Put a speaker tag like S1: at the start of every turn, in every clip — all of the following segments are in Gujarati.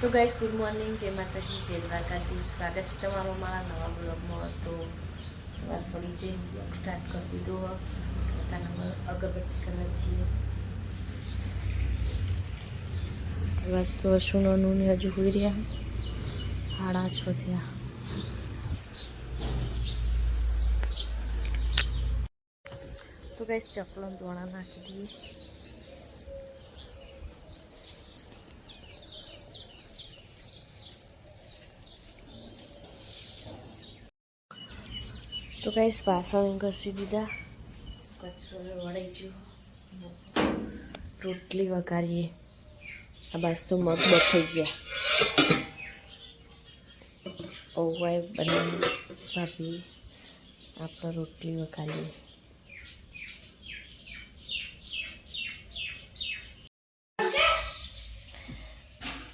S1: તો ગાઈસ ગુડ મોર્નિંગ, જય માતાજી, જય દ્વારકાધીશ. સ્વાગત છે તમારું મારા નવા બ્લોગમાં. તો સવાર પડી જઈને બ્લોગ સ્ટાર્ટ કરી દીધો. પોતાના અગરબત્તી કરવા છીએ. બસ તો સુનોનું ને હજુ હોઈ રહ્યા 6:30 થયા. તો ગાઈસ ચપલો ધોણા નાખી દઈએ. તો ગાઈસ વાસણ ઘસી દીધા, કચરો વળાઈ ગયો. રોટલી વઘારીએ. આ બાસ તો મગ બફાઈ ગયા. ઓવાય બનાવી ભાભી આપણે રોટલી વઘારીએ.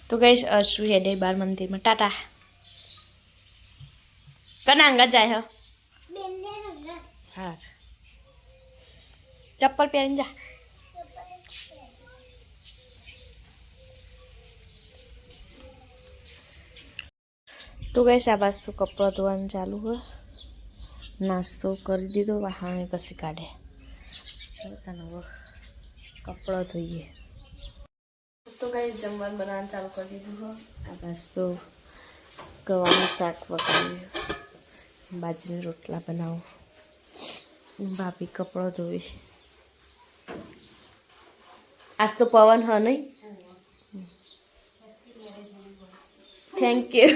S1: તો ગાઈસ અશુ હેડે બાર મંદિરમાં. ટાટા કના અંગા જાય હો. હા ચપ્પલ પહેરીને જા. તો ગાઈસ આ બાજુ તો કપડાં ધોવાનું ચાલુ હોય. નાસ્તો કરી દીધો, વાહણે પછી કાઢે. ચાલો કપડાં ધોઈએ. તો ગાઈસ જમવાનું બનાવવાનું ચાલુ કરી દીધું હોય. આ બાજુ તો ગવાનું શાક વગાડ્યું, બાજરીના રોટલા બનાવું, ભાભી કપડાં ધોઈ. આજ તો પવન હ નહીં. Thank you.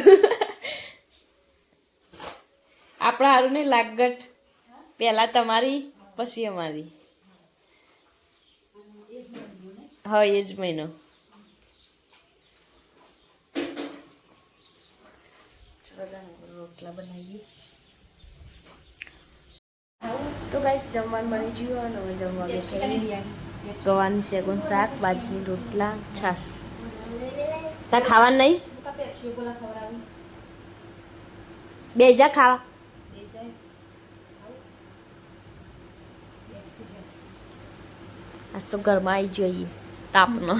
S1: આપણા હારું નહીં લાગટ, પહેલાં તમારી પછી અમારી. હા એ જ મહિનો. રોટલા બનાવીએ. તો ગાઈસ જમવાનું બની ગયું અને હવે જમવા બેઠા. ગવાની શેકોન શાક, બાજરીની રોટલા, છાશ. તાર ખાવાનું નહીં? બે જા ખાવા. આજ તો ઘરમાં આવી જોઈએ તાપનો.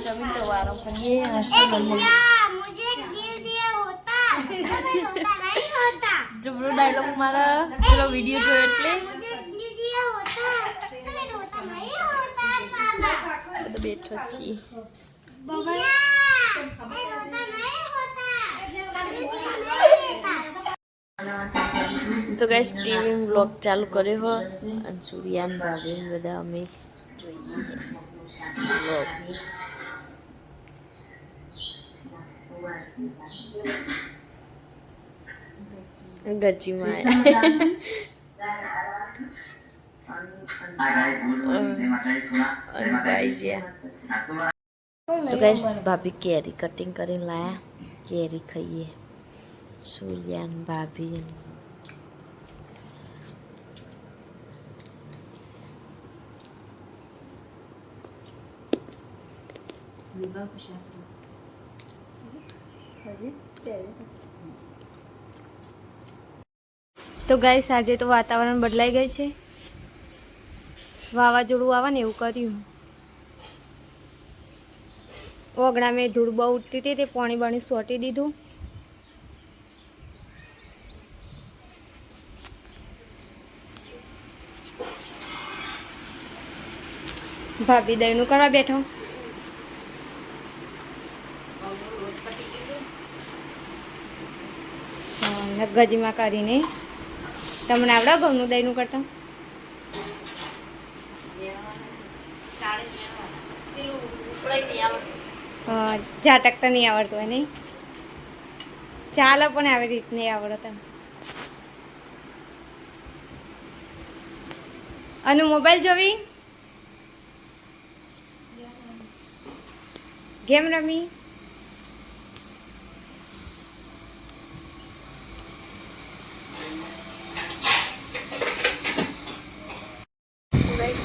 S1: जमीन तो वारों पर ये जबरो डायलॉग मारा पूरा वीडियो जो એટલે તો બેઠો છી. તો ગાઈસ ટીવી માં વ્લોગ ચાલુ કર્યો હો અને સૂર્યાન ભાભી બધા અમે જોઈએ વ્લોગ. ગજી માં તો ગાઈસ ભાભી કેરી કટિંગ કરીને લાયા. કેરી ખાઈએ સૂર્યાન ભાભી.
S2: તો ગાઈસ આજે તો વાતાવરણ બદલાઈ ગયું છે. વાવાઝોડું આવે ને એવું કર્યું. ઓગણા મેં ધૂળ બહુ ઉઠતી હતી તે પાણી બાણી સોટી દીધું. ભાભી દહીંનું કરવા બેઠો. ગજીમાં કરીને તમને આવડે ઘઉંનું દહીંનું કરતા? ઝાટકતા નહીં આવડતું હોય નહીં? ચાલો પણ આવી રીત નહીં આવડતા. અને મોબાઈલ જોવી, ગેમ રમી.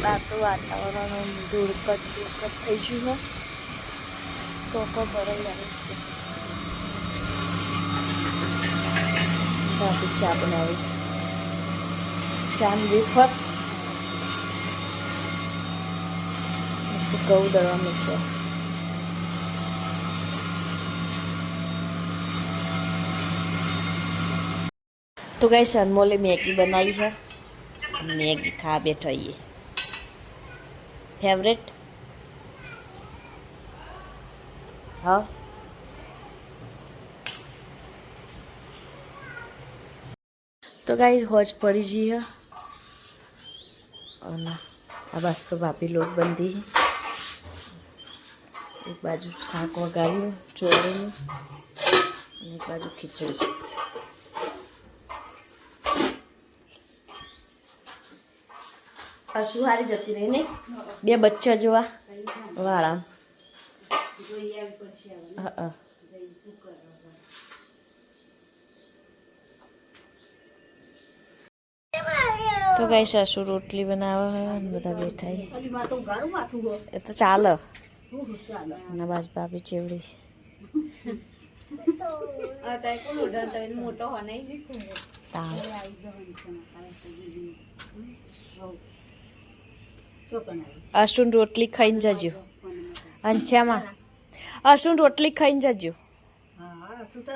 S1: બહાર તો વાતાવરણ ધૂળકટ થઈ ગયું હોય. કોકો ભરાઈ આવે છે. ભાભી ચા બનાવી. ચાંદ વેફર ઘઉં દળવા મૂક્યા. તો ગાઈસ અનમોલે મેગી બનાવી છે. મેગી ખા બેઠો ये फेवरेट હા. તો ગાઈસ હોજ પડી જઈએ અને આ બાજુ ભાભી લોટ બંધી એક બાજુ શાક વગાડ્યું ચોળીનું અને એક બાજુ ખીચડી. અસુ હારી જતી રહી ને બે બચ્ચા જોવા વાળા. તો કઈ સાસુ રોટલી બનાવે બધા બેઠા એ તો ચાલે. અને બસ ભાભી ચેવડી અશુન રોટલી ખાઈને જજો. અંછામાં અશુન રોટલી ખાઈને જજો.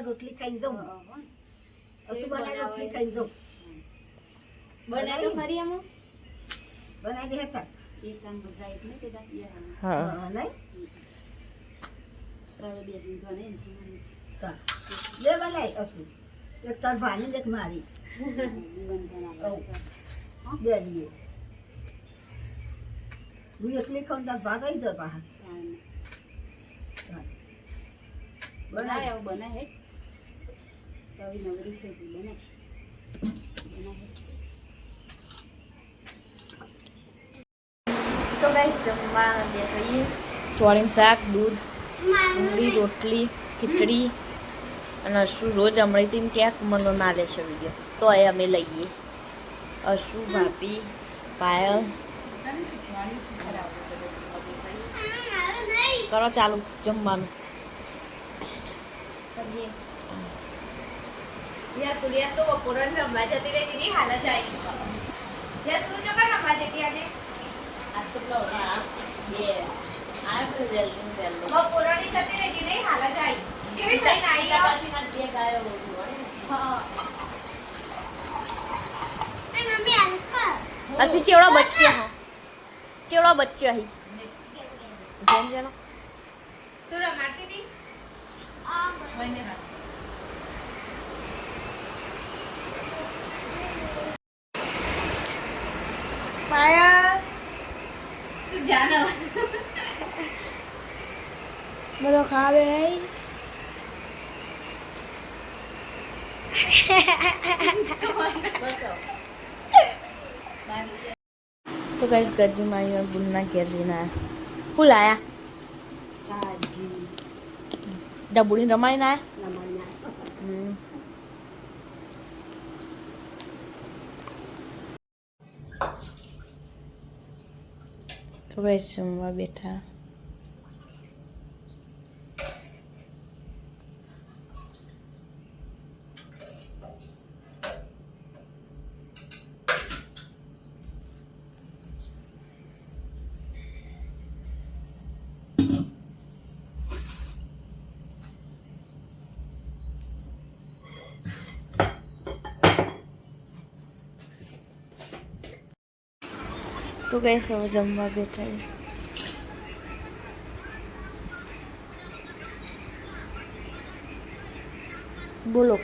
S3: રોટલી ખાઈ દઉં રોટલી ખાઈ દઉં
S2: બનાવી તો ખરી આમાં
S3: બનાવી દે હતા
S2: એક કામ બજાય એટલે કે દાયા
S1: હા
S3: નહીં
S2: સળ બે દિન જોને
S3: બે બનાવી અસુ એક તાર ભાની દેખ મારી બે દીએ હું એકલી ખાઉં તાર ભાગ આવી દો બહાર
S2: બનાય આવ બનાય હે તવી નવરી થઈ ગઈ બનાય
S1: તો ગાઈસ જમવા બેઠીએ. ચોળીનું શાક, દૂધ, ડુંગળી, રોટલી, ખીચડી અને અશુ રોજ હમણાંથી ક્યાંક મનો ના લે છે વિડીયો તો એ અમે લઈએ. અશુ ભાભી પાયલ કરો ચાલુ જમવાનું.
S2: યા સૂર્યા તો બપોરન રમવા જતી રહી દીદી હાલ જ આવી. યા શું જો કર રમવા જતી આજે બપોરની જતી રહી દીદી હાલ જ આવી. કેવી થઈને આવી હા
S1: અસી ચેવડો બચ્ચો હા ચેવડો બચ્ચો અહીં જેમ જેનો
S2: તું રમાડતી હતી
S1: પાયા
S2: તું જાનો
S1: બધો ખાવે તો કઈશ ગજી મારી બુનના ઘેર જઈને આયા. ફૂલ આયા ડબુડી રમાડીને આયા. તો કઈશ જમવા બેઠા. તો કઈશ હવે જમવા બેઠા. બોલો